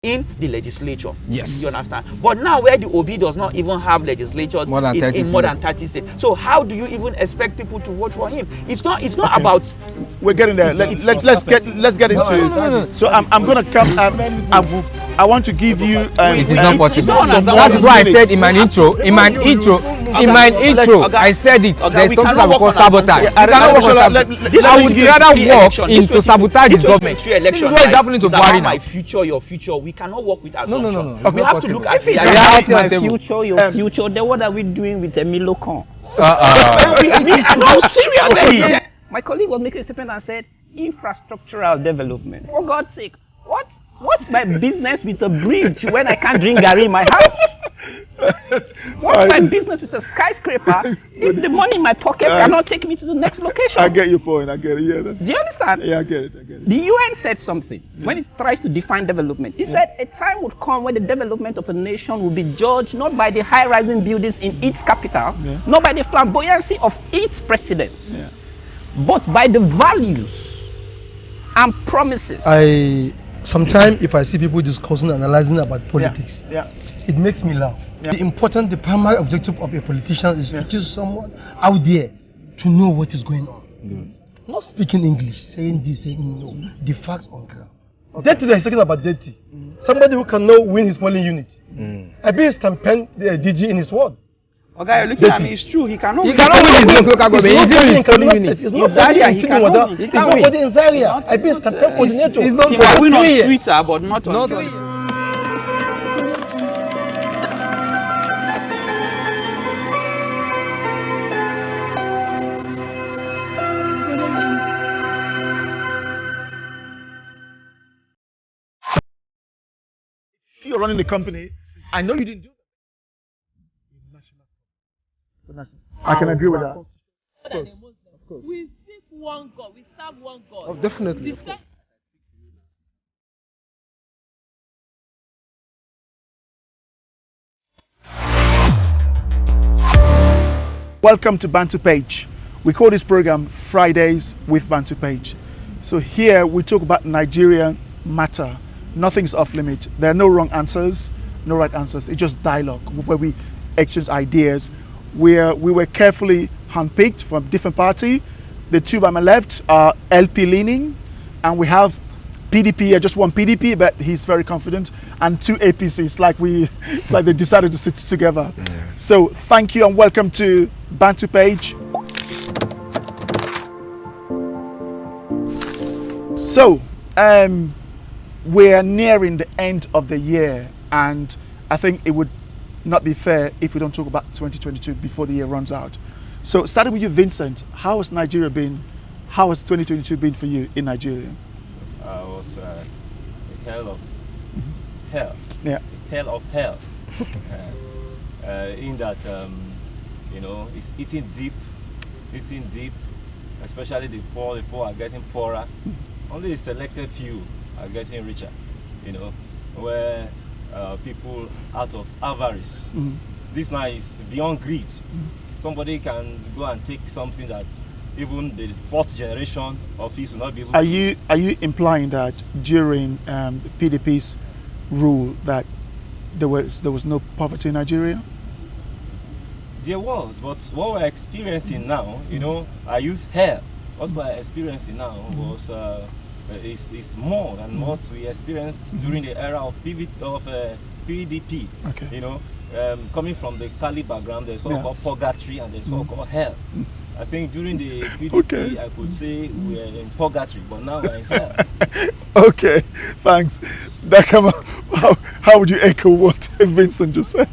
in the legislature. Yes. You understand? But now where the OB does not even have legislatures in more than 30 states. So how do you even expect people to vote for him? It's not about. We're getting there. Let's get into No. So I'm gonna come. I want to give you. It is not possible. That is why I said in my intro. I said it. There's something that we call sabotage. I would rather walk into sabotage this government. This is what is happening to Bwari now. My future, your future. We cannot work with assumption. No. We have to look at it. My future, your future. Then what are we doing with Emilio Con? No, seriously. My colleague was making a statement and said, infrastructural development. For God's sake, what's my business with a bridge when I can't drink Gary in my house? What's my business with a skyscraper if the money in my pocket cannot take me to the next location? I get your point. I get it. Yeah. Do you understand? Yeah, I get it. The UN said something when it tries to define development. It said a time would come when the development of a nation will be judged not by the high-rising buildings in its capital, not by the flamboyancy of its presidents, but by the values and promises. Sometimes if I see people discussing, analyzing about politics, it makes me laugh. The primary objective of a politician is to teach someone out there to know what is going on. Not speaking English, saying this, saying no. The facts on ground. Dirty, they're talking about dirty. Somebody who can now win his polling unit. I bet his campaign DG in his ward. Okay, you're looking at me. It's true. He cannot win His local government. He's in Zaria. He can win. He's nobody in Zaria. I bet his campaign coordinator. He can win on Twitter, but not on. You're running the company. I know you didn't do that. I can agree with that. Of course. We seek one God. We serve one God. Oh, definitely. Welcome to BantuPage. We call this program Fridays with BantuPage. So here we talk about Nigerian matter. Nothing's off limit. There are no wrong answers, no right answers. It's just dialogue where we exchange ideas. We were carefully handpicked from different party. The two by my left are LP leaning, and we have PDP. Just one PDP, but he's very confident, and two APC. It's like they decided to sit together. So thank you and welcome to BantuPage. So we're nearing the end of the year, and I think it would not be fair if we don't talk about 2022 before the year runs out. So starting with you, Vincent, how has Nigeria been? How has 2022 been for you in Nigeria? It was a hell of hell. Yeah. A hell of hell. In that, it's eating deep, especially the poor. The poor are getting poorer. Only a selected few are getting richer, where people out of avarice. This now is beyond greed. Somebody can go and take something that even the fourth generation of his will not be able to. Are you implying that during the PDP's rule that there was no poverty in Nigeria? There was, but what we're experiencing now, I use hair. What we're experiencing now was is more than what we experienced during the era of PDP. Okay. Coming from the Kali background, there's what called purgatory and there's what called hell. I think during the PDP, I could say we're in purgatory, but now we're in hell. Okay, thanks. How would you echo what Vincent just said?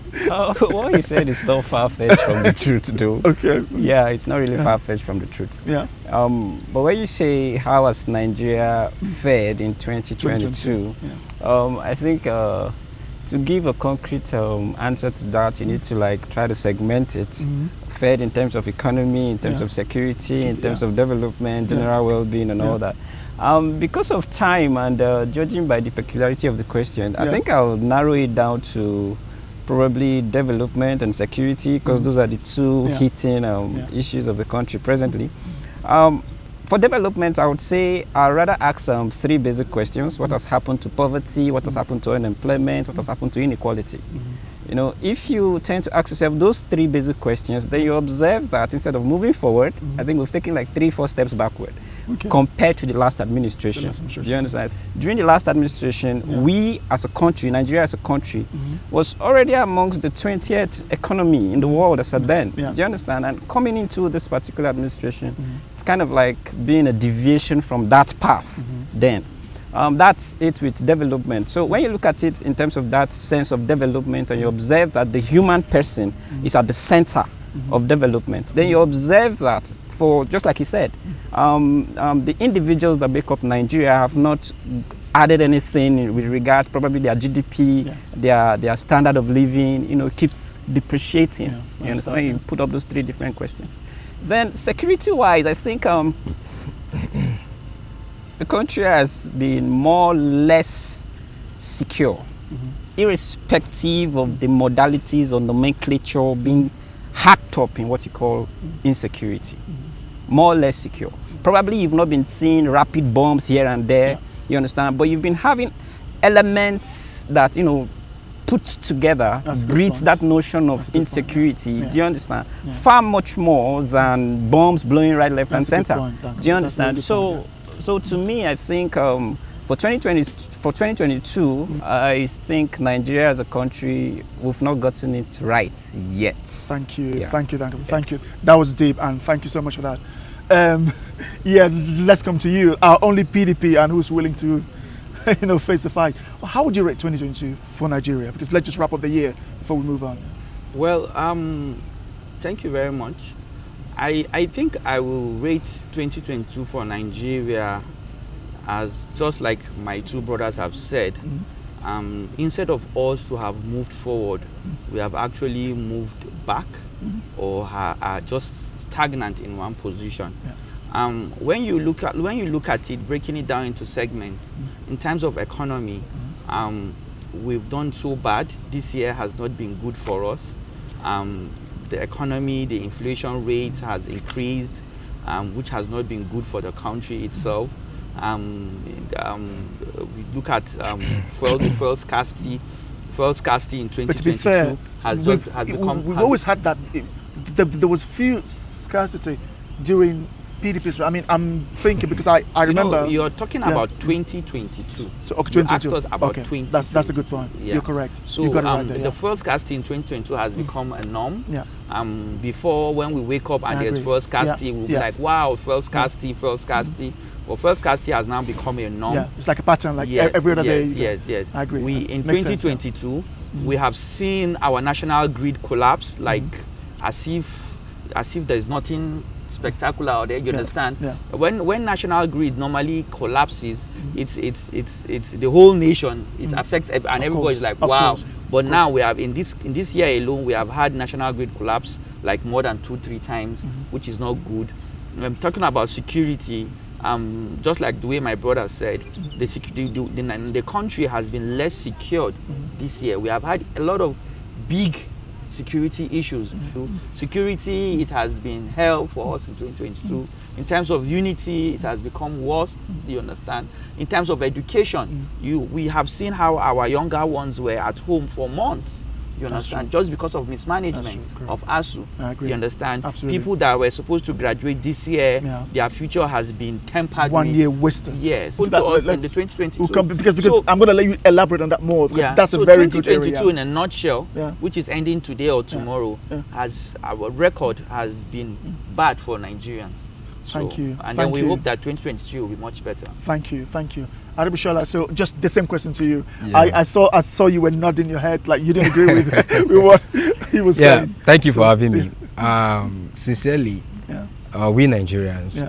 What he said is not far-fetched from the truth, though. Okay. Yeah, it's not really far-fetched from the truth. Yeah. But when you say how has Nigeria fared in 2022, I think to give a concrete answer to that, you need to try to segment it. Fared in terms of economy, in terms of security, in terms of development, general well-being, and all that. Because of time and judging by the peculiarity of the question, I think I'll narrow it down to probably development and security, because those are the two hitting issues of the country presently. For development, I would say I'd rather ask 3 basic questions. What has happened to poverty? What has happened to unemployment? What has happened to inequality? You know, if you tend to ask yourself those 3 basic questions, then you observe that instead of moving forward, I think we've taken like 3-4 steps backward compared to the last administration. Do you understand? During the last administration, we as a country, Nigeria as a country, was already amongst the 20th economy in the world as at then. Do you understand? And coming into this particular administration, it's kind of like being a deviation from that path then. That's it with development. So when you look at it in terms of that sense of development and you observe that the human person is at the center of development, then you observe that for, just like he said, the individuals that make up Nigeria have not added anything with regard probably their GDP, their standard of living, you know, keeps depreciating. You understand? When you put up those 3 different questions. Then security-wise, I think the country has been more or less secure, irrespective of the modalities or nomenclature being hacked up in what you call insecurity. More or less secure. Probably you've not been seeing rapid bombs here and there, you understand, but you've been having elements that, you know, put together breeds that notion of insecurity. Do you understand? Far much more than bombs blowing right, left, and center. Do you understand? So to me, I think for 2022, I think Nigeria as a country, we've not gotten it right yet. Thank you, thank you. That was deep, and thank you so much for that. Let's come to you, our only PDP, and who's willing to, you know, face the fight. How would you rate 2022 for Nigeria? Because let's just wrap up the year before we move on. Well, thank you very much. I think I will rate 2022 for Nigeria as, just like my 2 brothers have said, instead of us to have moved forward, we have actually moved back or are just stagnant in one position. When you look at it, breaking it down into segments, in terms of economy, we've done so bad. This year has not been good for us. The economy, the inflation rate has increased, which has not been good for the country itself. We look at fuel scarcity. Fuel scarcity in 2022 but to be fair, has become. We've always had that. There was fuel scarcity during PDP's. I mean, I'm thinking because I remember. You're talking about 2022. So, okay, 2022. You asked us about 2022. That's a good point. You're correct. So you got it right there, the fuel scarcity in 2022 has become a norm. Before, when we wake up and there's fuel scarcity, we'll be like, wow, fuel scarcity, fuel scarcity. Well, fuel scarcity has now become a norm. It's like a pattern, like every other day. Yes. I agree. In 2022, we have seen our national grid collapse, like as if there's nothing spectacular out there. You understand? When national grid normally collapses, it's the whole nation. It affects and everybody's like, wow. But now we have in this year alone, we have had national grid collapse like more than 2-3 times, which is not good. I'm talking about security. Just like the way my brother said, the country has been less secured this year. We have had a lot of big security issues. Security, it has been hell for us in 2022. In terms of unity, it has become worse. You understand? In terms of education, we have seen how our younger ones were at home for months. You understand? Just because of mismanagement of ASU. You understand? Absolutely. People that were supposed to graduate this year, their future has been tempered. 1 year wasted. Yes. Put to us in the 2022. Because so, I'm going to let you elaborate on that more. That's a very good area. 2022 in a nutshell, which is ending today or tomorrow, our record has been bad for Nigerians. Thank you. And then we hope that 2023 will be much better. Thank you. Aregbeshola, so just the same question to you. I saw you were nodding your head like you didn't agree with what he was saying. Thank you for having me. Sincerely, we Nigerians,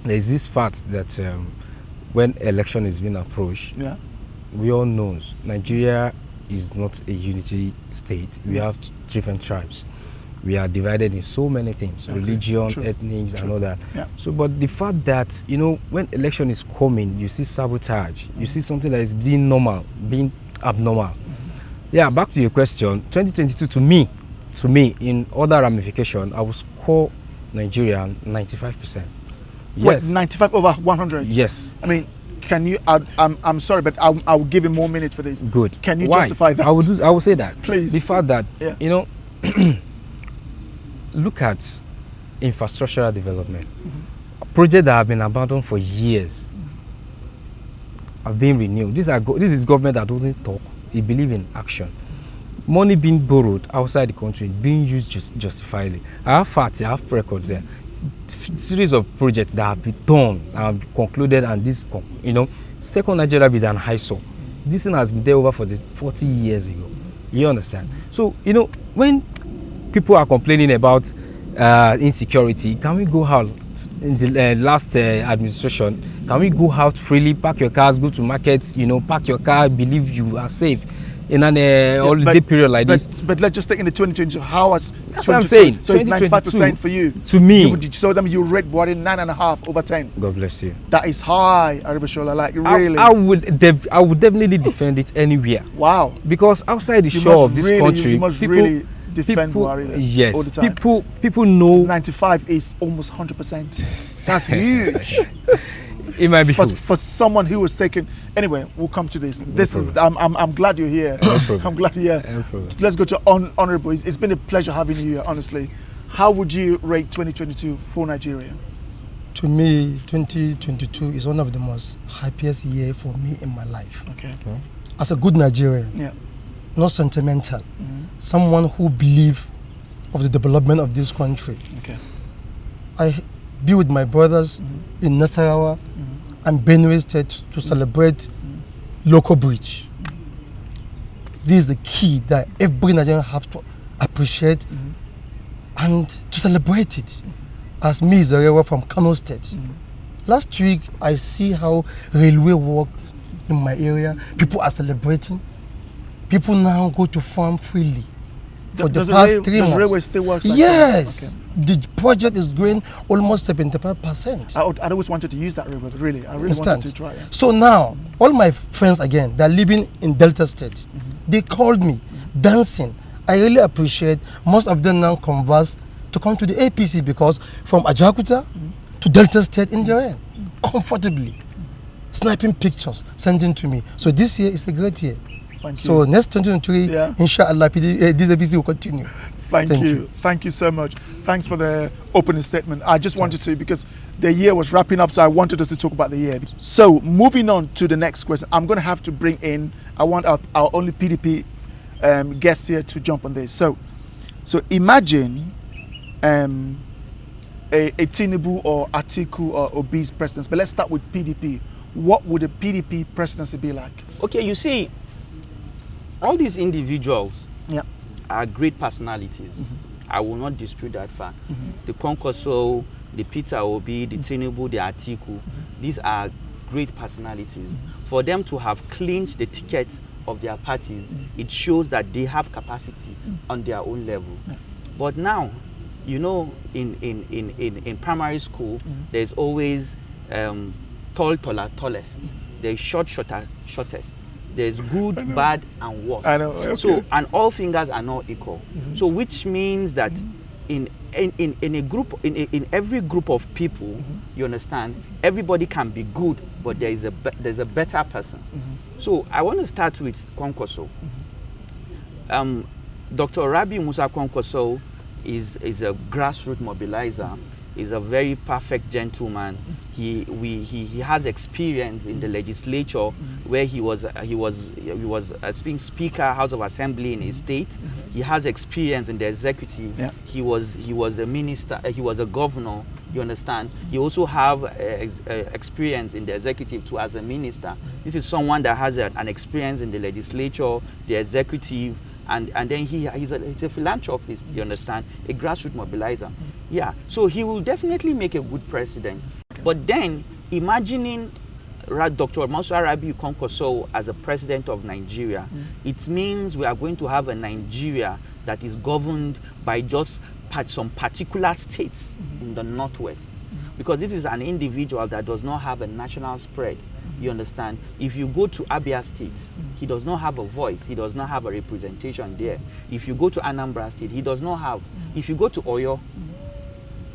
there's this fact that when election is being approached, we all know Nigeria is not a unity state. We have different tribes. We are divided in so many things, religion, ethnics, and all that. So, but the fact that, when election is coming, you see sabotage, you see something that is being normal, being abnormal. Back to your question, 2022 to me, in other ramification, I would score Nigeria 95%. Yes. What, 95 over 100? Yes. I mean, can you? I'm sorry, but I'll give him more minutes for this. Good. Can you Why? justify that? I will say that. Please. The fact that look at infrastructural development. Projects that have been abandoned for years have been renewed. This is government that doesn't talk. They believe in action. Money being borrowed outside the country being used justifiably. I have facts, I have records there. Series of projects that have been done and concluded, and this, Second Nigeria is an eyesore. This thing has been there over 40 years ago. You understand? So, when people are complaining about insecurity, can we go out in the last administration? Can we go out freely, park your cars, go to markets, park your car, believe you are safe in an holiday period like this? But let's just take in the 2020. How was that's what I'm saying. So it's 95% for you. To me, so that means you rate Bwari 9.5 over 10. God bless you. That is high, Aregbeshola. Like really. I would definitely defend it anywhere. Wow. Because outside the shore of this country, you must really defend Bwari. Yes. All the time. People know 95 is almost 100%. That's huge. It might be for someone who was taken. Anyway, we'll come to this. I'm glad you're here. No problem. I'm glad you're here. No Let's go to honorable. It's been a pleasure having you here. Honestly, how would you rate 2022 for Nigeria? To me, 2022 is one of the most happiest year for me in my life. Okay. As a good Nigerian, not sentimental, someone who believes of the development of this country. Okay. I be with my brothers in Zarewa and Benue State to celebrate local bridge. This is the key that every Nigerian have to appreciate and to celebrate it. As me, Zarewa from Kano State. Last week, I see how railway work in my area. People are celebrating. People now go to farm freely. For the past 3 months. The railway still works like yes. that? Okay. The project is growing almost 75%. I always wanted to use that river, really. I really wanted to try it. So now, all my friends again, they're living in Delta State. They called me, dancing. I really appreciate most of them now converse to come to the APC because from Ajakuta to Delta State in the rain, comfortably. Sniping pictures, sending to me. So this year is a great year. So next 2023, inshallah, this APC will continue. Thank you. Thank you so much. Thanks for the opening statement. I just wanted to, because the year was wrapping up, so I wanted us to talk about the year. So moving on to the next question, I'm going to have to bring in, I want our only PDP guest here to jump on this. So imagine a Tinubu or Atiku or Obi's presidency, but let's start with PDP. What would a PDP presidency be like? Okay, you see, all these individuals are great personalities. I will not dispute that fact. The Kwankwaso, the Peter Obi, the Tinubu, the Atiku, these are great personalities. For them to have clinched the tickets of their parties, it shows that they have capacity on their own level. But now, in primary school, there's always tallest. There's shortest. There's good, bad, and worse. I know. Okay. So, and all fingers are not equal. So, which means that in a group, in every group of people, you understand, everybody can be good, but there's a better person. So, I want to start with Kwankwaso. Dr. Rabi Musa Kwankwaso is a grassroots mobilizer. Is a very perfect gentleman. He has experience in the legislature, where he was being Speaker, House of Assembly in his state. He has experience in the executive. He was a minister. He was a governor. You understand? He also have experience in the executive too as a minister. This is someone that has an experience in the legislature, the executive. And then he's a philanthropist, you understand, a grassroots mobilizer. Yeah, so he will definitely make a good president. But then, imagining Dr. Musa Rabi Kwankwaso as a president of Nigeria, it means we are going to have a Nigeria that is governed by just some particular states in the northwest. Because this is an individual that does not have a national spread. You understand? If you go to Abia State, he does not have a voice. He does not have a representation there. If you go to Anambra State, he does not have. If you go to Oyo,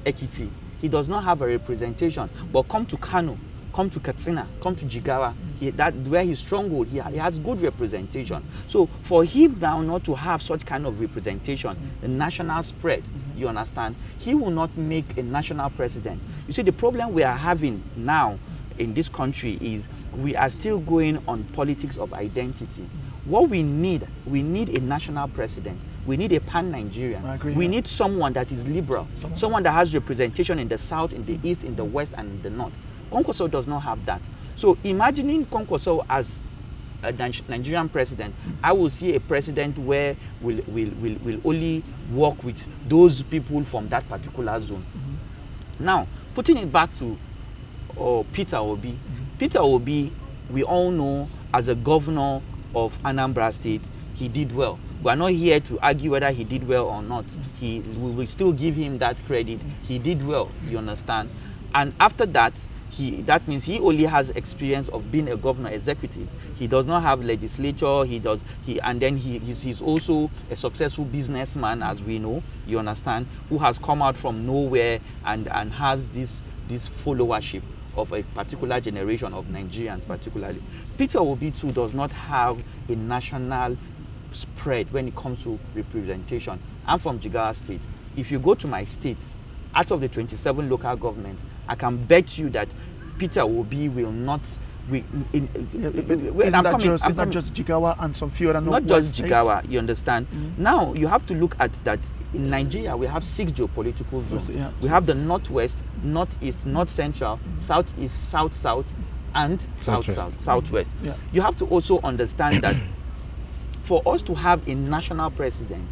Ekiti, he does not have a representation. But come to Kano, come to Katsina, come to Jigawa, that where his stronghold, he has good representation. So for him now not to have such kind of representation, the national spread, you understand, he will not make a national president. You see, the problem we are having now in this country is we are still going on politics of identity. What we need a national president. We need a pan-Nigerian. We need someone that is liberal, someone that has representation in the south, in the east, in the west, and in the north. Kwankwaso does not have that. So imagining Kwankwaso as a Nigerian president, I will see a president where will only work with those people from that particular zone. Now, putting it back to Peter Obi. Peter Obi, we all know as a governor of Anambra State, he did well. We are not here to argue whether he did well or not. We will still give him that credit. He did well, you understand? And after that, that means he only has experience of being a governor executive. He does not have legislature. He's also a successful businessman, as we know, you understand, who has come out from nowhere and has this followership of a particular generation of Nigerians particularly. Peter Obi too does not have a national spread when it comes to representation. I'm from Jigawa State. If you go to my state, out of the 27 local governments, I can bet you that Peter Obi will not. Isn't that just Jigawa and some few other not just Jigawa, you understand? Now you have to look at that. In Nigeria, we have 6 geopolitical zones. We have the northwest, northeast, north central, southeast, south, and southwest. Yeah. You have to also understand that for us to have a national president,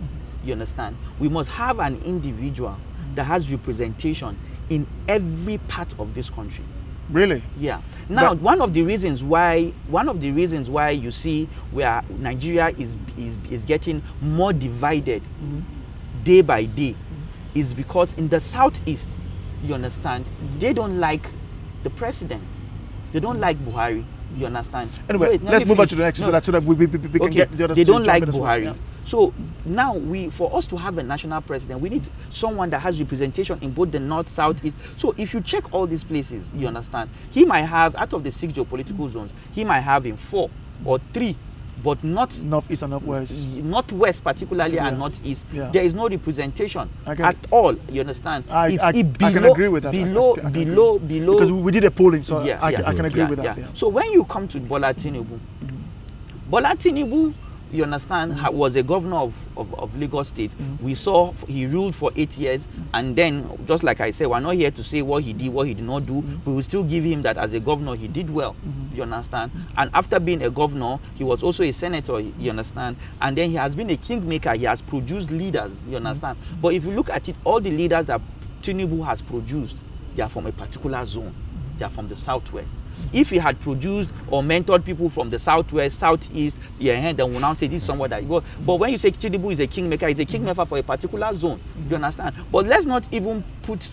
you understand, we must have an individual that has representation in every part of this country. Really? Yeah. Now, one of the reasons why you see where Nigeria is getting more divided day by day is because in the southeast, you understand, they don't like the president. They don't like Bwari. You understand? Anyway, let's move on to the next so that we can get the others. They don't like Bwari. Well. Yeah. So now for us to have a national president, we need someone that has representation in both the north, south, east. So if you check all these places, you understand, he might have, out of the 6 geopolitical zones, he might have in 4 or 3, but not northeast and northwest. Northwest particularly and northeast. Yeah. There is no representation at all. You understand? I can agree with that. Below. Because we did a polling, so I can agree with that. Yeah. So when you come to Bola Tinubu, you understand, was a governor of Lagos State. We saw he ruled for 8 years, and then, just like I said, we're not here to say what he did, what he did not do. We will still give him that as a governor, he did well. You understand? And after being a governor, he was also a senator, you understand? And then he has been a kingmaker. He has produced leaders, you understand? But if you look at it, all the leaders that Tinubu has produced, they are from a particular zone. They are from the southwest. If he had produced or mentored people from the southwest, southeast, then we'll now say this is someone that you go. But when you say Tinubu is a kingmaker, he's a kingmaker for a particular zone. You understand? But let's not base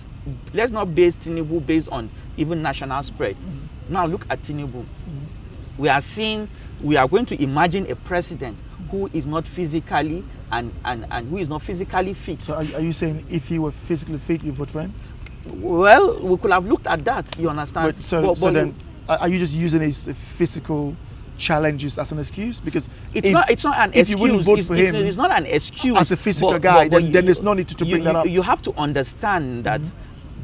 Tinubu based on even national spread. Now look at Tinubu. We are going to imagine a president who is not physically and who is not physically fit. So are you saying if he were physically fit, you vote for him? Well, we could have looked at that, you understand? So then, are you just using his physical challenges as an excuse? Because it's not an excuse. You wouldn't vote for him, it's not an excuse. As a physical guy, then there's no need to bring that up. You have to understand that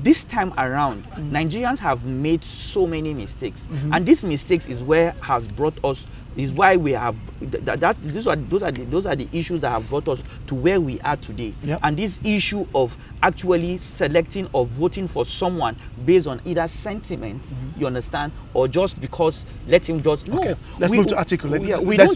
this time around, Nigerians have made so many mistakes. And these mistakes is where has brought us, is why we have, those are the issues that have brought us to where we are today. Yep. And this issue of actually selecting or voting for someone based on either sentiment, you understand, or just because let him just no. Okay. Let's move to article. We don't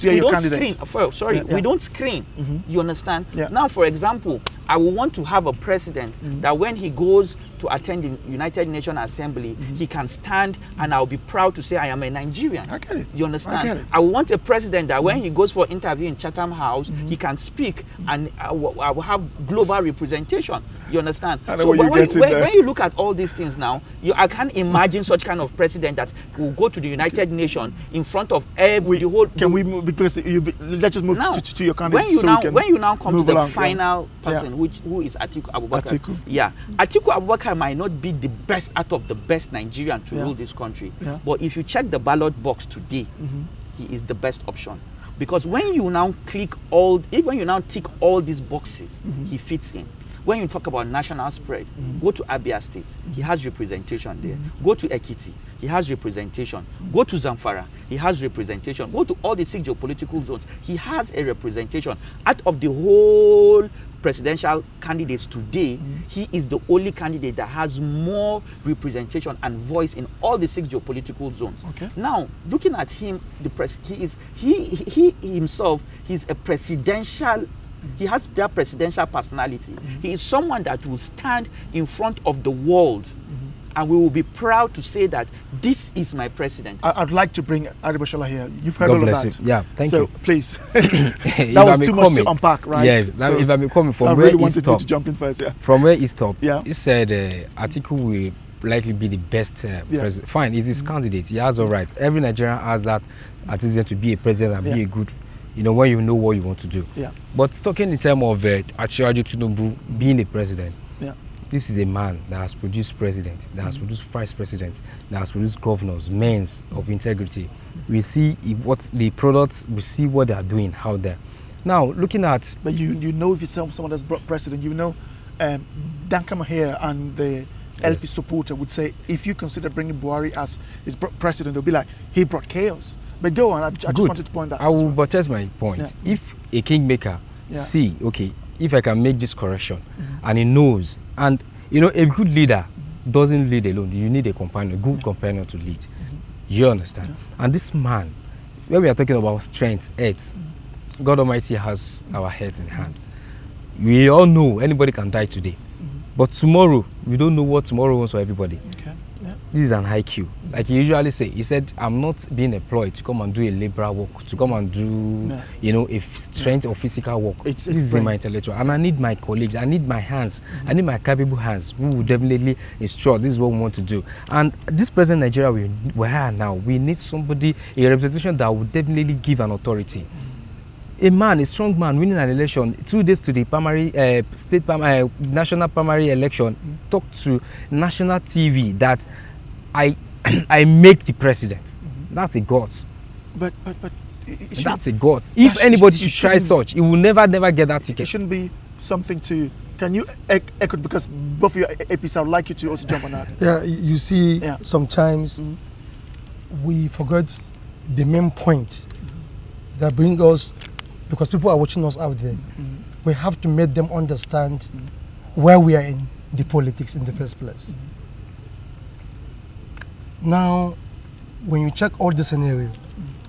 screen. You understand? Yeah. Now, for example, I will want to have a president that when he goes to attend the United Nations Assembly, he can stand and I'll be proud to say I am a Nigerian. I get it. You understand? I get it. I want a president that when he goes for interview in Chatham House, he can speak and I will have global representation. You You understand? I know So when you look at all these things now, I can't imagine such kind of president that will go to the United Nations in front of every the whole. Can we move? Because let's just move now, to your candidate. When you now come to the final person, yeah. who is Atiku Abubakar. Yeah, Atiku Abubakar might not be the best out of the best Nigerian to rule this country, but if you check the ballot box today, he is the best option. Because when you now tick all these boxes, he fits in. When you talk about national spread, go to Abia State, he has representation there. Go to Ekiti, he has representation. Go to Zamfara, he has representation. Go to all the 6 geopolitical zones, he has a representation. Out of the whole presidential candidates today, he is the only candidate that has more representation and voice in all the 6 geopolitical zones. Okay. Now, looking at him, he himself, he's a presidential. He has that presidential personality. He is someone that will stand in front of the world, and we will be proud to say that this is my president. I'd like to bring Aregbeshola here. You've heard all of that. Yeah, thank you. So please, that was too much to unpack, right? Yes. So, if I'm coming from I where really wanted stopped, you to jump in first. Yeah. From where he stopped, yeah. He said Atiku will likely be the best president. Fine, he's his candidate. He has all right. Every Nigerian has that atiquette to be a president and be a good. When you know what you want to do. Yeah. But talking in terms of Aje Tinubu being a president, yeah. This is a man that has produced president, that has produced vice president, that has produced governors, men of integrity. We see what the products, we see what they are doing out there. Now, looking at... But you know, if you're someone that's brought president, Dankama here and the LP supporter would say, if you consider bringing Bwari as his president, they'll be like, he brought chaos. But go on, I just wanted to point that out. I will buttress my point. Yeah. If a kingmaker see, okay, if I can make this correction, and he knows, and a good leader doesn't lead alone. You need a companion, a good companion to lead. You understand? And this man, when we are talking about strength, health, God Almighty has our head in hand. We all know anybody can die today. But tomorrow, we don't know what tomorrow wants for everybody. Okay. Yeah. This is an IQ. Like he usually say, he said, I'm not being employed to come and do a labor work, to come and do, a strength or physical work. This is in my intellectual. And I need my colleagues, I need my hands, I need my capable hands who will definitely instruct this is what we want to do. And this present Nigeria we are now, we need somebody, a representation that will definitely give an authority. A man, a strong man, winning an election 2 days to the primary, national primary election, talk to national TV that I make the president. That's a god. But that's a god. If anybody should try such, he will never get that ticket. It shouldn't be something to. Can you echo, because both of your APs, I would like you to also jump on that. Yeah, you see, sometimes we forget the main point that brings us. Because people are watching us out there, we have to make them understand where we are in the politics in the first place. Now, when you check all the scenario,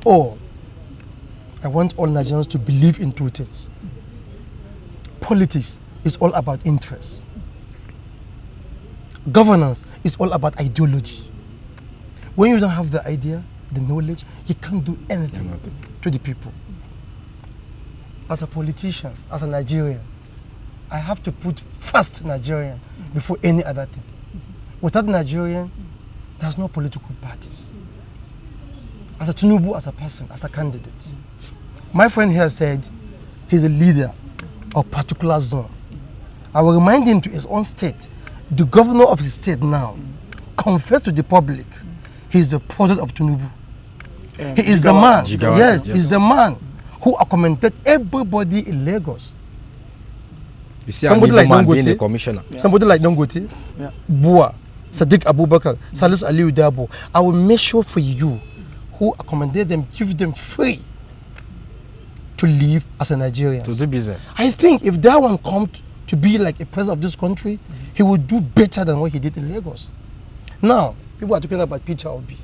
I want all Nigerians to believe in 2 things. Politics is all about interest. Governance is all about ideology. When you don't have the idea, the knowledge, you can't do anything to the people. As a politician, as a Nigerian, I have to put first Nigerian before any other thing. Without Nigerian, there's no political parties. As a Tinubu, as a person, as a candidate. My friend here said he's a leader of a particular zone. I will remind him to his own state. The governor of his state now confessed to the public he's the product of Tinubu. He is the man. Yes, he's the man who accommodated everybody in Lagos. You see, somebody like Dangote, commissioner. Somebody like Dangote, Bua, Sadiq Abubakar, Salus Aliu Dabo. I will make sure for you who accommodate them, give them free to live as a Nigerian. To do business. I think if that one comes to be like a president of this country, he will do better than what he did in Lagos. Now, people are talking about Peter Obi.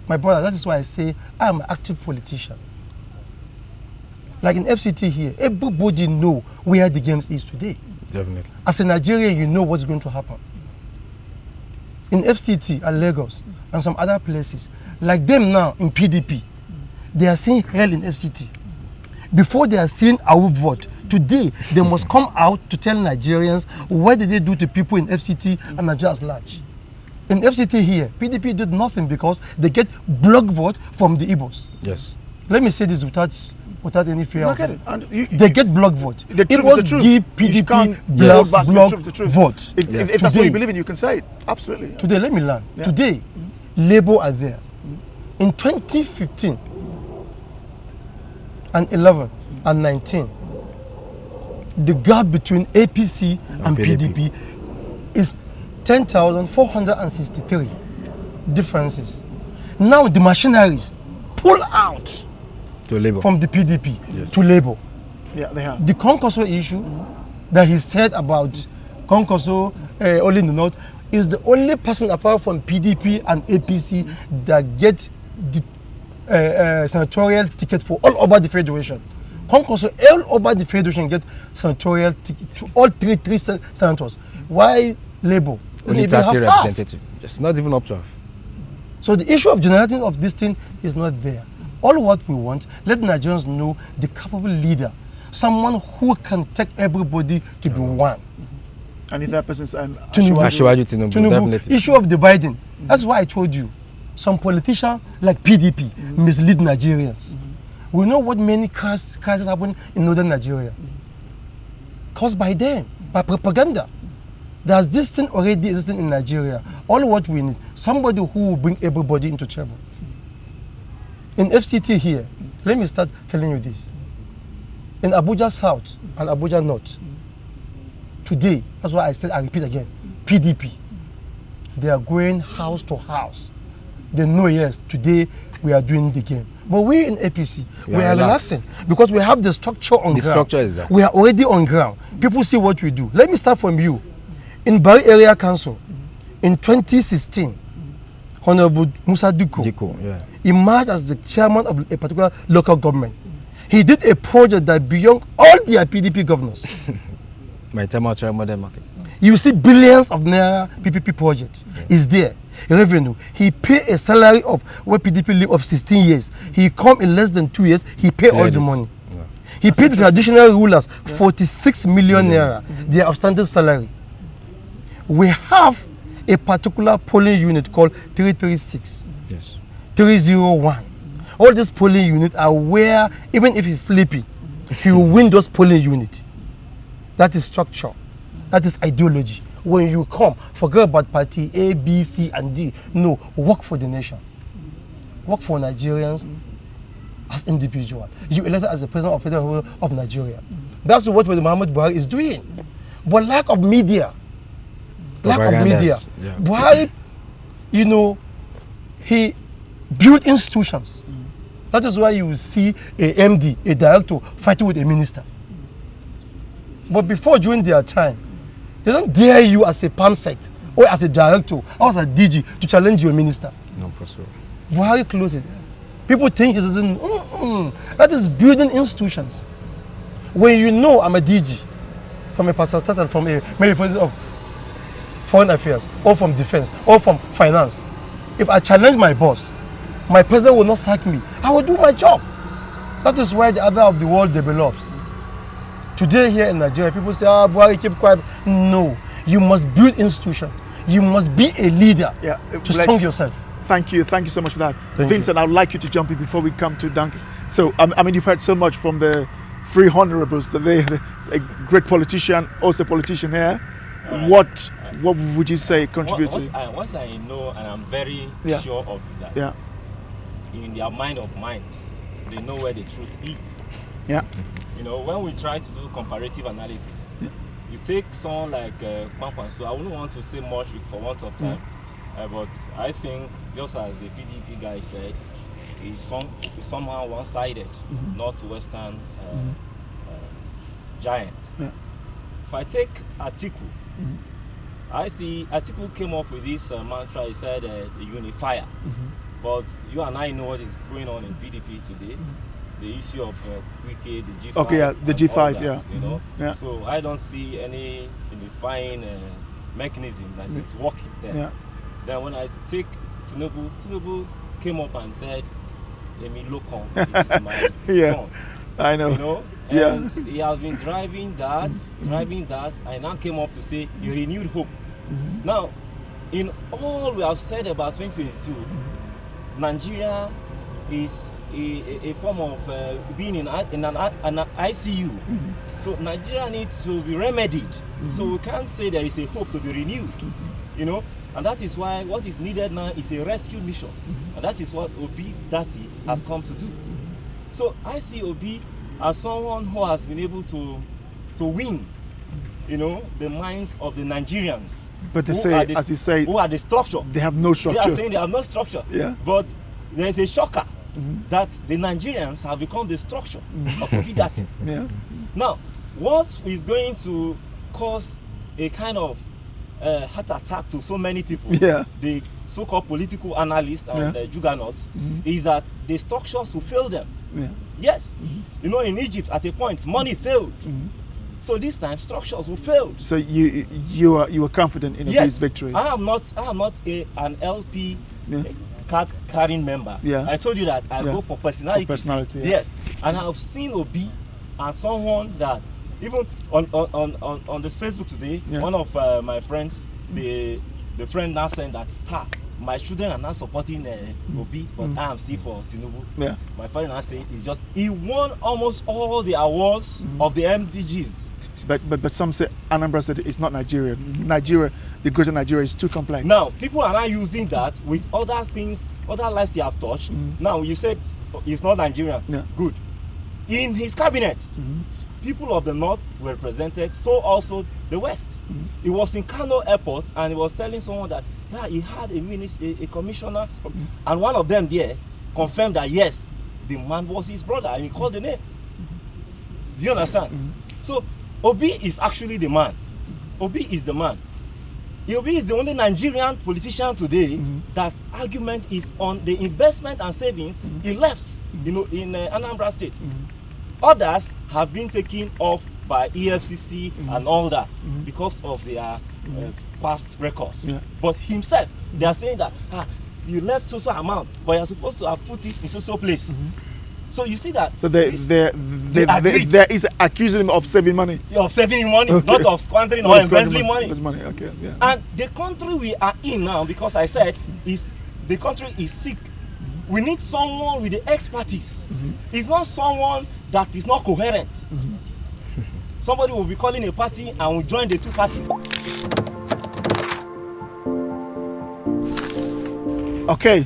My brother, that is why I say I am an active politician. Like in FCT here, everybody know where the games is today. Definitely. As a Nigerian, you know what's going to happen. In FCT and Lagos and some other places, like them now in PDP, they are seeing hell in FCT. Before they are seeing our vote, Today, they must come out to tell Nigerians what did they do to people in FCT and Nigeria as large. In FCT here, PDP did nothing because they get block vote from the Igbos. Yes. Let me say this without any fear of it. They get block vote. It was give PDP block vote. If that's what you believe in, you can say it. Absolutely. Today, let me learn. Yeah. Today, Labour are there. In 2015 and 11 and 19, the gap between APC and PDP is 10,463 differences. Now the machineries pull out to Labour from the PDP to Labour. Yeah, they have. The Konkoso issue that he said about Konkoso only in the north is the only person apart from PDP and APC that get the senatorial ticket for all over the federation. Konkoso all over the federation get senatorial ticket to all three senators. Why Labour? Only 30 representatives. It's not even up to half. So the issue of generating of this thing is not there. All what we want, let Nigerians know the capable leader, someone who can take everybody to be one. And if that person's Tinubu, definitely. Issue of dividing. That's why I told you, some politicians like PDP mislead Nigerians. We know what many crises happen in northern Nigeria. Caused by them, by propaganda. There's this thing already existing in Nigeria. All what we need, somebody who will bring everybody into trouble. In FCT here, let me start telling you this. In Abuja South and Abuja North, today, that's why I said, I repeat again, PDP, they are going house to house. They know, yes, today we are doing the game. But we in APC, we are relaxing because we have the structure on ground. The structure is there. We are already on ground. People see what we do. Let me start from you. In Bwari Area Council, in 2016, Honorable Musa Diko emerged as the chairman of a particular local government. He did a project that beyond all the PDP governors. My temperature modern market. You see billions of naira PPP project is there. Revenue. He pay a salary of what PDP live of 16 years. He come in less than 2 years. He pay all the money. Yeah. He paid the traditional rulers 46 million naira, their outstanding salary. We have a particular polling unit called 336, 301. All these polling units are where, even if he's sleepy, he will win those polling units. That is structure. That is ideology. When you come, forget about party A, B, C, and D. No, work for the nation. Work for Nigerians as individual. You elected as the president of the Federal Republic of Nigeria. That's what Mahmood Bwari is doing. But lack of media. Bwari, you know, he built institutions. That is why you will see a MD, a director, fighting with a minister. But before, during their time, they don't dare you as a PAMSEC or as a director or as a DG to challenge your minister. No, possible. Bwari closes. People think he's in, that is building institutions. When you know I'm a DG from a pastor from a maybe of foreign affairs or from defense or from finance, if I challenge my boss, my president will not sack me. I will do my job. That is why the other of the world develops. Today here in Nigeria, people say, Bwari, keep quiet. No, you must build institutions. You must be a leader to strong yourself. Thank you so much for that. Thank Vincent, you. I'd like you to jump in before we come to Duncan. So, I mean, you've heard so much from the three honorables. They're a great politician, also a politician here. What would you say contributed? What I know, and I'm very sure of that, in their mind of minds, they know where the truth is. Yeah. You know, when we try to do comparative analysis, you take someone like Kwankwan, so I wouldn't want to say much for want of time, but I think, just as the PDP guy said, he's somehow one-sided, not Western giant. Yeah. If I take Atiku, I see Atiku came up with this mantra. He said the unifier, but you and I know what is going on in PDP today. The issue of Wiki, the G5. Okay, the G5, you know. So I don't see any unifying mechanism that is working there. Yeah. Then when I take Tinubu came up and said, "Let me look on. It is my turn." I know. You know, And he has been driving that, and now came up to say he renewed hope. Now, in all we have said about 2022, Nigeria is a form of being in an ICU. So Nigeria needs to be remedied. So we can't say there is a hope to be renewed, you know. And that is why what is needed now is a rescue mission. And that is what Obi Dati has come to do. So I see Obi as someone who has been able to win, you know, the minds of the Nigerians. But they say, as you say, who are the structure. They have no structure. They are saying they have no structure. Yeah. But there is a shocker that the Nigerians have become the structure of Obi Dati. Yeah. Now, what is going to cause a kind of heart attack to so many people, the so-called political analysts and juggernauts, is that the structures will fail them. Yes. You know, in Egypt, at a point, money failed. So this time, structures will fail. So you are confident in this victory? I am not an LP card carrying member. I told you that I go for personality. Yes. And I have seen Obi as someone that, even on this Facebook today, one of my friends, the friend now saying that, my children are not supporting Obi, but I am still for Tinubu. My friend now saying he won almost all the awards of the MDGs. But some say Anambra said it's not Nigeria. Nigeria, the greater Nigeria is too complex. Now people are now using that with other things, other lives he have touched. Now you said it's not Nigeria. Good. In his cabinet, people of the north were represented, so also the west. He was in Kano airport and he was telling someone that he had a commissioner, and one of them there confirmed that yes, the man was his brother, and he called the name. Do you understand? So Obi is actually the man. Obi is the man. Obi is the only Nigerian politician today that argument is on the investment and savings he left, you know, in Anambra State. Others have been taken off by EFCC and all that because of their past records. But himself, they are saying that you left so amount, but you're supposed to have put it in so place. So you see that. So there is accusing him of saving money. Of saving money, not of squandering or embezzling money. Okay, And the country we are in now, because I said, the country is sick. We need someone with the expertise. It's not someone that is not coherent. Somebody will be calling a party and will join the two parties. Okay.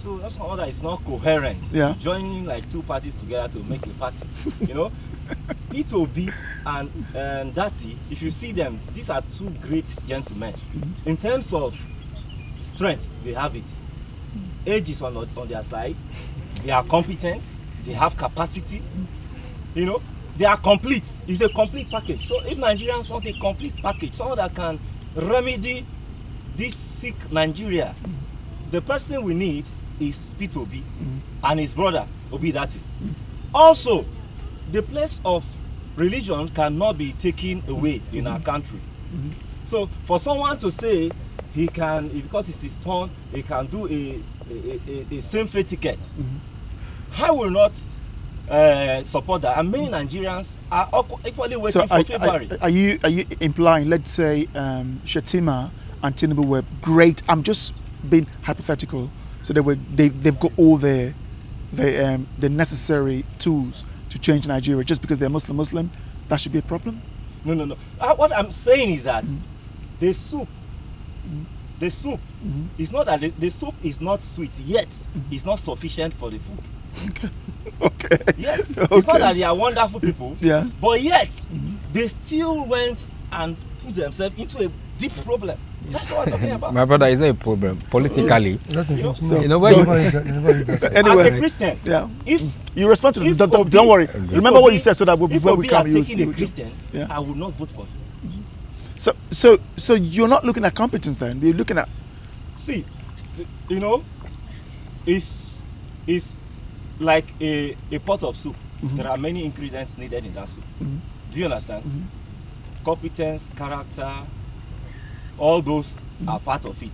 So that's someone that is not coherent. Joining like two parties together to make a party. You know? P2B and Dati, if you see them, these are two great gentlemen. In terms of strength, they have it. Age is on their side. They are competent. They have capacity. You know, they are complete. It's a complete package. So if Nigerians want a complete package, someone that can remedy this sick Nigeria, the person we need is P2B and his brother Obi Dati. Also, the place of religion cannot be taken away in our country. So for someone to say he can, because it's his turn, he can do a same-faith ticket, I will not support that. And many Nigerians are equally waiting for February. Are you implying, let's say, Shetima and Tinubu were great? I'm just being hypothetical. So they've got all the necessary tools to change Nigeria. Just because they're Muslim, that should be a problem? No. What I'm saying is that the soup is not that the soup is not sweet yet. It's not sufficient for the food. Okay. Yes. It's not that they are wonderful people. But yet they still went and put themselves into a deep problem. That's what I'm talking about. My brother, is a problem politically. Anyway, as a Christian, if you respond to them, don't worry. Remember what you said, so that before we come, taking a Christian, I will not vote for him. So you're not looking at competence then. You're looking at. See, you know, it's like a pot of soup. There are many ingredients needed in that soup. Do you understand? Competence, character, all those are part of it.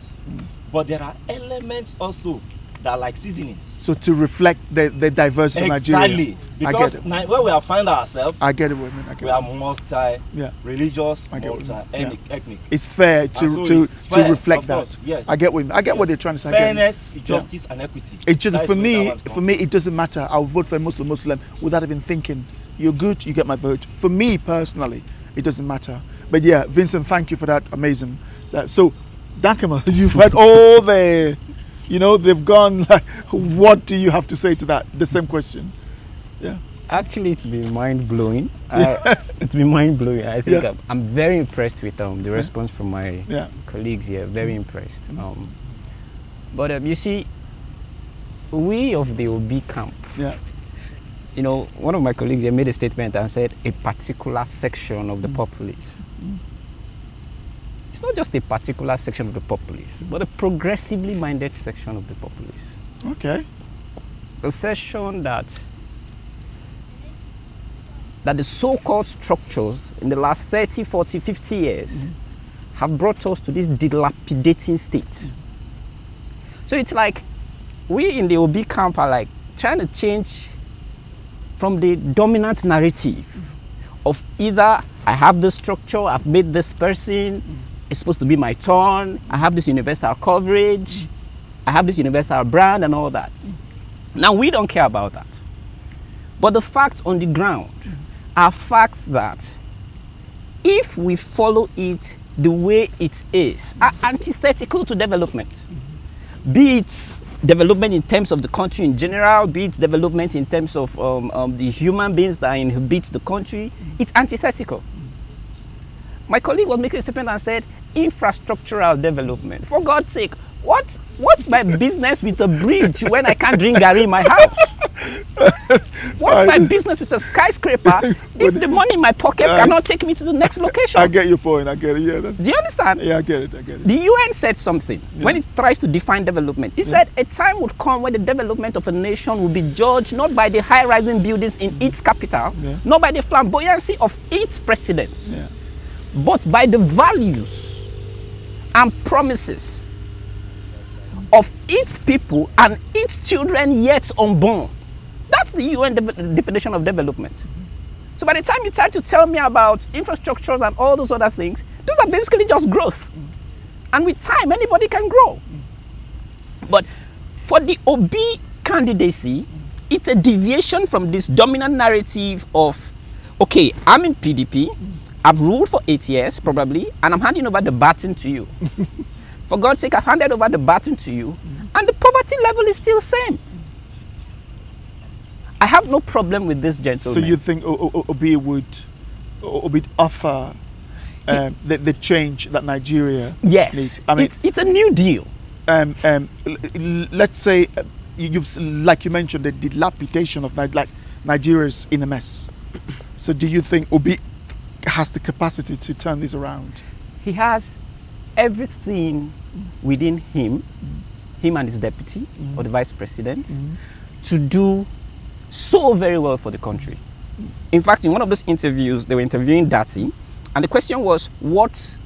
But there are elements also that are like seasonings. So to reflect the diversity of Nigeria. Exactly. Because where we have found ourselves, I get it, man. we are multi-religious, multi-ethnic. It's fair to reflect that. Yes. I get what they're trying to say. Fairness, justice, and equity. It's just for me, it doesn't matter. I'll vote for a Muslim without even thinking. You're good, you get my vote. For me personally, it doesn't matter. But yeah, Vincent, thank you for that. Amazing. So Dakama, you've had all the, they've gone like, what do you have to say to that? The same question. Yeah. Actually, it's been mind-blowing. It's been mind-blowing. I think I'm very impressed with the response from my colleagues here. Very impressed. But you see, we of the OB camp, one of my colleagues here made a statement and said a particular section of the populace. It's not just a particular section of the populace, but a progressively minded section of the populace. Okay. A section that the so-called structures in the last 30, 40, 50 years have brought us to this dilapidating state. So it's like we in the OB camp are like trying to change from the dominant narrative of either I have this structure, I've made this person, it's supposed to be my turn, I have this universal coverage, I have this universal brand and all that. Now we don't care about that. But the facts on the ground are facts that if we follow it the way it is, are antithetical to development. Be it development in terms of the country in general, be it development in terms of the human beings that inhabit the country, it's antithetical. My colleague was making a statement and said, infrastructural development. For God's sake, what's my business with a bridge when I can't drink Gary in my house? What's my business with a skyscraper if the money in my pocket cannot take me to the next location? I get your point. I get it. Yeah. Do you understand? Yeah, I get it. The UN said something when it tries to define development. It said a time would come when the development of a nation will be judged not by the high-rising buildings in its capital, not by the flamboyancy of its presidents, but by the values and promises of its people and its children yet unborn. That's the UN definition of development. So by the time you try to tell me about infrastructures and all those other things, those are basically just growth. And with time, anybody can grow. But for the OB candidacy, it's a deviation from this dominant narrative of, okay, I'm in PDP, I've ruled for 8 years probably, and I'm handing over the baton to you. For God's sake, I've handed over the baton to you, and the poverty level is still the same. I have no problem with this gentleman. So you think Obi would offer the change that Nigeria needs? I mean, it's a new deal. Let's say like you mentioned, the dilapidation of Nigeria's in a mess. So do you think Obi has the capacity to turn this around? He has everything within him and his deputy or the vice president to do so very well for the country. In fact, in one of those interviews, they were interviewing Dati, and the question was, what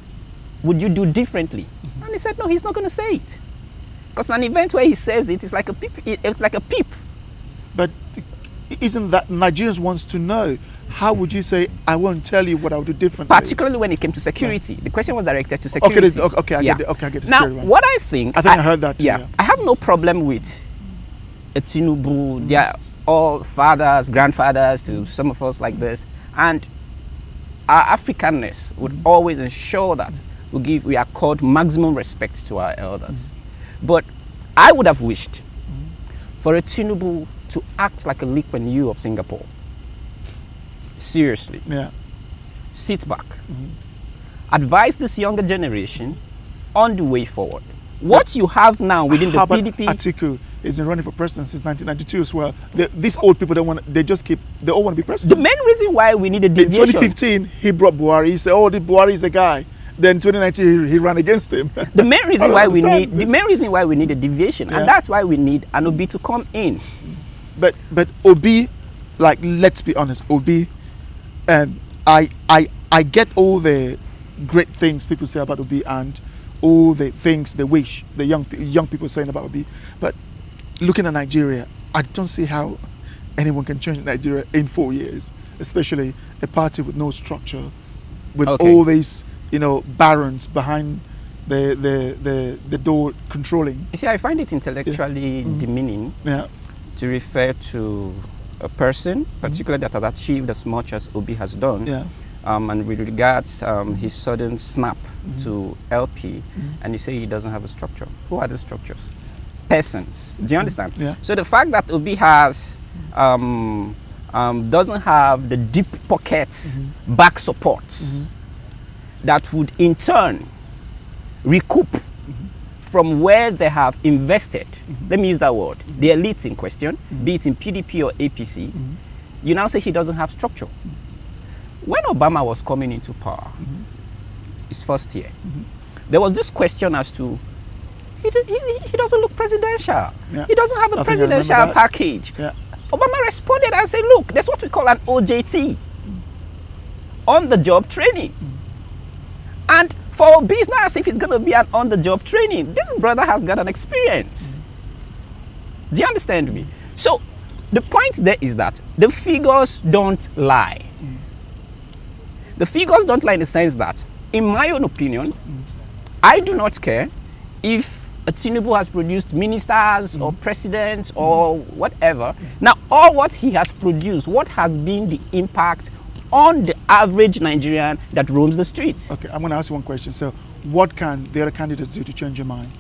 would you do differently? And he said, no, he's not going to say it. Because an event where he says it is like a peep. It's like a peep. But isn't that Nigerians wants to know? How would you say, I won't tell you what I would do differently? Particularly when it came to security. The question was directed to security. Okay, I get it. Now, what I think I heard that too, I have no problem with Tinubu. They are all fathers, grandfathers to some of us like this. And our Africanness would always ensure that we accord maximum respect to our elders. But I would have wished for a Tinubu to act like a Lee Kuan Yew of Singapore. Seriously. Yeah. Sit back. Advise this younger generation on the way forward. What you have now within the PDP... Atiku has been running for president since 1992 as well. These old people don't want. They all want to be president. The main reason why we need a deviation... In 2015, he brought Bwari. He said, "Oh, Bwari is the guy." Then 2019, he ran against him. The main reason why we need a deviation, and that's why we need an Obi to come in. But Obi, like, let's be honest, Obi, I get all the great things people say about Obi and all the things they wish the young people saying about Obi, but looking at Nigeria, I don't see how anyone can change Nigeria in 4 years, especially a party with no structure, with all these, barons behind the door controlling. You see, I find it intellectually demeaning to refer to a person, particularly that has achieved as much as Obi has done, and with regards his sudden snap to LP, and you say he doesn't have a structure. Who are the structures? Persons. Do you understand? So the fact that Obi has doesn't have the deep pockets back supports that would in turn recoup from where they have invested. Let me use that word. The elites in question, be it in PDP or APC, you now say he doesn't have structure. When Obama was coming into power, his first year, there was this question as to he doesn't look presidential. He doesn't have a presidential package. Obama responded and said, look, that's what we call an OJT, on-the-job training. And for business, if it's going to be an on-the-job training, this brother has got an experience. Do you understand me? So the point there is that the figures don't lie. The figures don't lie in the sense that, in my own opinion, I do not care if Tinubu has produced ministers or presidents or whatever. Now, all what he has produced, what has been the impact on the average Nigerian that roams the streets? Okay, I'm going to ask you one question. So, what can the other candidates do to change your mind?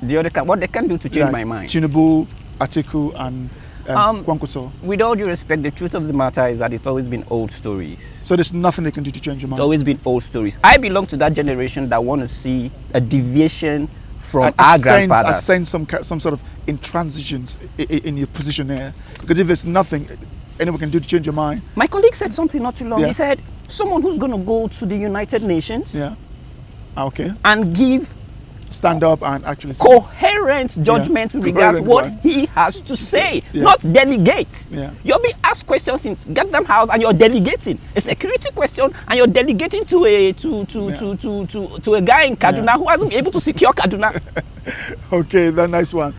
What they can do to change my mind? Tinubu, Atiku, and Kwankwaso. With all due respect, the truth of the matter is that it's always been old stories. So there's nothing they can do to change your mind? It's always been old stories. I belong to that generation that want to see a deviation from our grandfathers. I sense some sort of intransigence in your position there. Because if there's nothing anyone can do to change your mind. My colleague said something not too long. He said, someone who's going to go to the United Nations and stand up and actually coherent judgment with regards what he has to say, not delegate. You'll be asked questions in Goddamn House and you're delegating a security question and you're delegating to a to a guy in Kaduna who hasn't been able to secure Kaduna. Okay, that's a nice one.